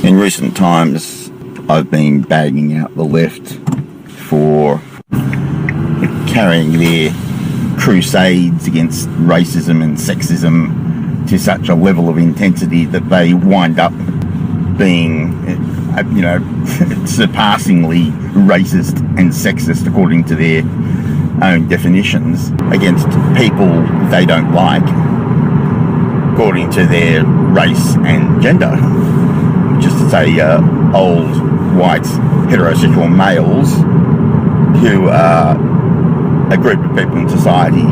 In recent times, I've been bagging out the left for carrying their crusades against racism and sexism to such a level of intensity that they wind up being, surpassingly racist and sexist according to their own definitions against people they don't like according to their race and gender. Just to say, old white heterosexual males who are a group of people in society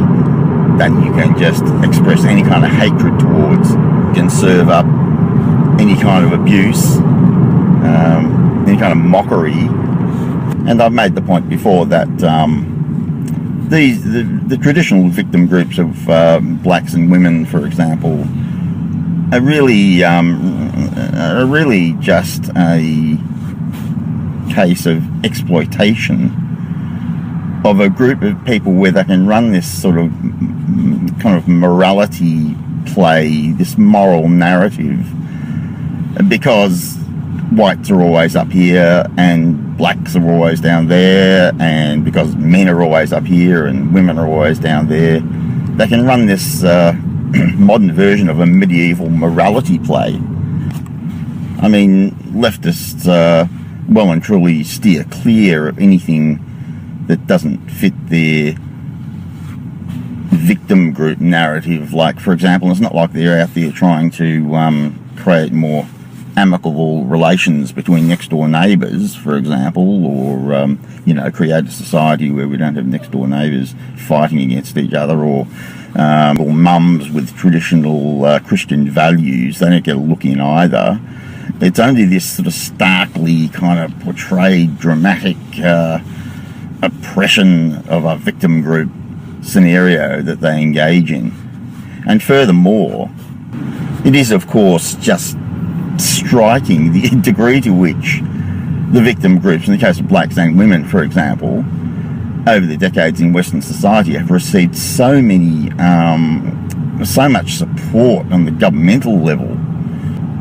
that you can just express any kind of hatred towards, can serve up any kind of abuse, any kind of mockery. And I've made the point before that the traditional victim groups of blacks and women, for example, are really just a case of exploitation of a group of people where they can run this sort of kind of morality play, this moral narrative, because whites are always up here and blacks are always down there, and because men are always up here and women are always down there, they can run this modern version of a medieval morality play. I mean, leftists well and truly steer clear of anything that doesn't fit their victim group narrative. Like, for example, it's not like they're out there trying to create more amicable relations between next door neighbours, for example, or create a society where we don't have next door neighbours fighting against each other, or mums with traditional Christian values. They don't get a look in either. It's only this sort of starkly kind of portrayed dramatic oppression of a victim group scenario that they engage in. And furthermore, it is of course just striking the degree to which the victim groups, in the case of blacks and women, for example, over the decades in Western society have received so much support on the governmental level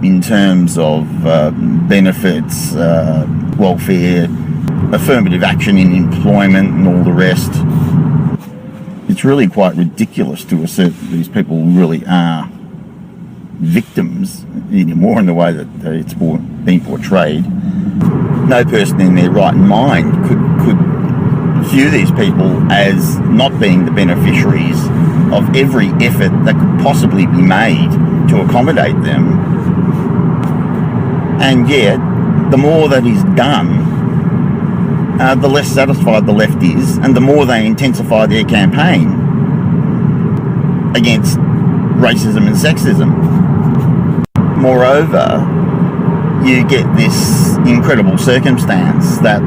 in terms of benefits, welfare, affirmative action in employment and all the rest. It's really quite ridiculous to assert that these people really are victims anymore in the way that it's been portrayed. No person in their right mind could view these people as not being the beneficiaries of every effort that could possibly be made to accommodate them. And yet, the more that is done, the less satisfied the left is, and the more they intensify their campaign against racism and sexism. Moreover, you get this incredible circumstance that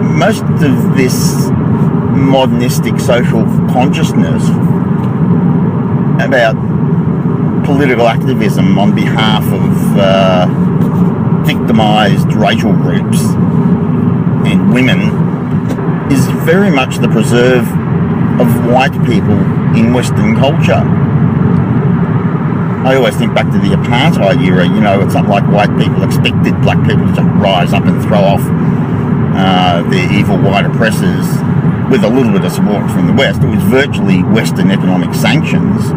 most of this modernistic social consciousness about political activism on behalf of victimized racial groups and women is very much the preserve of white people in Western culture. I always think back to the apartheid era. It's not like white people expected black people to rise up and throw off their evil white oppressors with a little bit of support from the West. It was virtually Western economic sanctions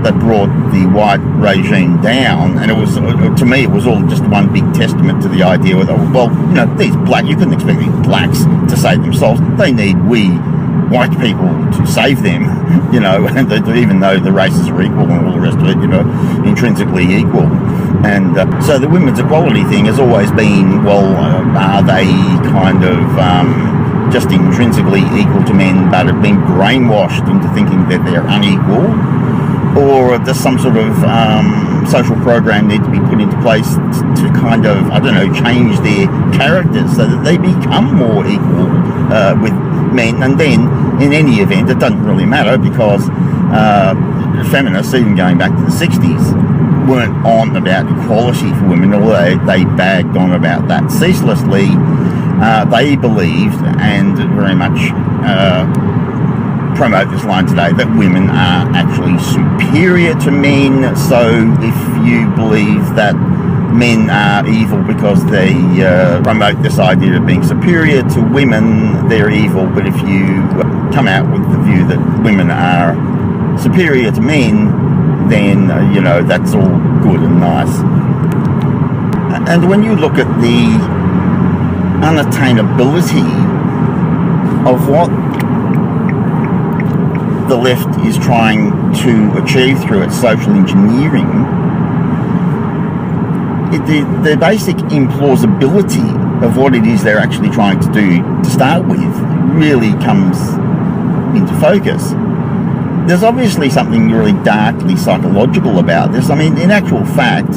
that brought the white regime down, and it was, to me, it was all just one big testament to the idea that, these black, you couldn't expect these blacks to save themselves. They need we white people to save them, and even though the races are equal and all the rest of it, intrinsically equal. And so the women's equality thing has always been, are they kind of just intrinsically equal to men but have been brainwashed into thinking that they're unequal? Or does some sort of social program need to be put into place to kind of, change their characters so that they become more equal with men? And then, in any event, it doesn't really matter because feminists, even going back to the 60s, weren't on about equality for women, although they bagged on about that ceaselessly. They believed and very much promote this line today, that women are actually superior to men. So if you believe that men are evil because they promote this idea of being superior to women, they're evil. But if you come out with the view that women are superior to men, then that's all good and nice. And when you look at the unattainability of what the left is trying to achieve through its social engineering, the basic implausibility of what it is they're actually trying to do to start with really comes into focus. There's obviously something really darkly psychological about this. I mean, in actual fact,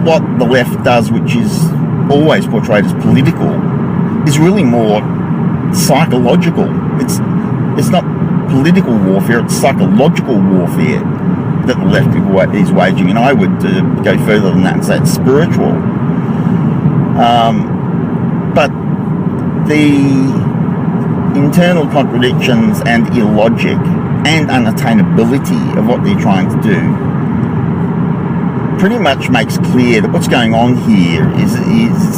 what the left does, which is always portrayed as political, is really more psychological. It's not political warfare, it's psychological warfare that the left is waging, and I would go further than that and say it's spiritual. But the internal contradictions and illogic and unattainability of what they're trying to do pretty much makes clear that what's going on here is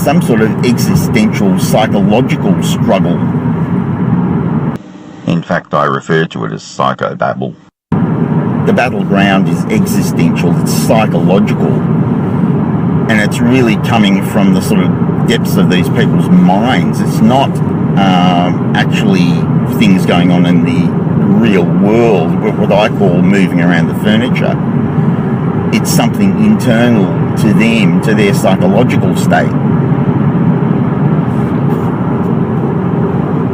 some sort of existential psychological struggle. In fact, I refer to it as psychobabble. The battleground is existential, it's psychological, and it's really coming from the sort of depths of these people's minds. It's not actually things going on in the real world, what I call moving around the furniture. It's something internal to them, to their psychological state.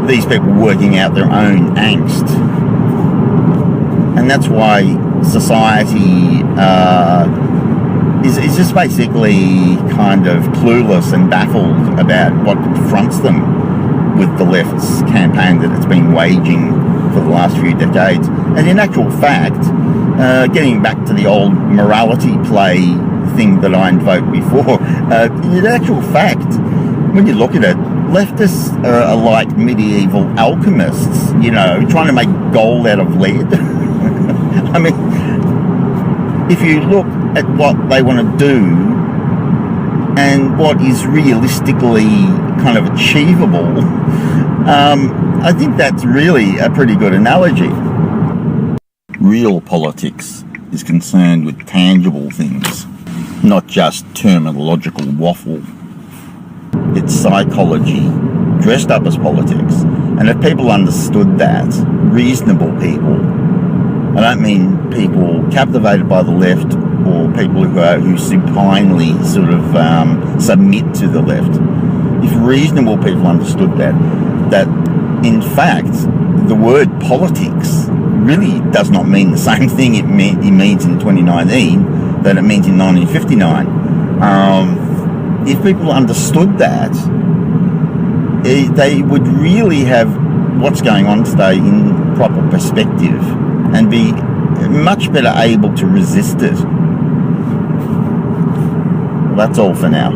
These people working out their own angst. And that's why society is just basically kind of clueless and baffled about what confronts them with the left's campaign that it's been waging for the last few decades. And in actual fact, getting back to the old morality play thing that I invoked before, in actual fact, when you look at it, leftists are like medieval alchemists, trying to make gold out of lead. I mean, if you look at what they want to do and what is realistically kind of achievable, I think that's really a pretty good analogy. Real politics is concerned with tangible things, not just terminological waffle. It's psychology dressed up as politics. And if people understood that, reasonable people, I don't mean people captivated by the left or people who supinely sort of submit to the left. If reasonable people understood that in fact the word politics really does not mean the same thing it means in 2019 that it means in 1959. If people understood that, they would really have what's going on today in proper perspective and be much better able to resist it. Well, that's all for now.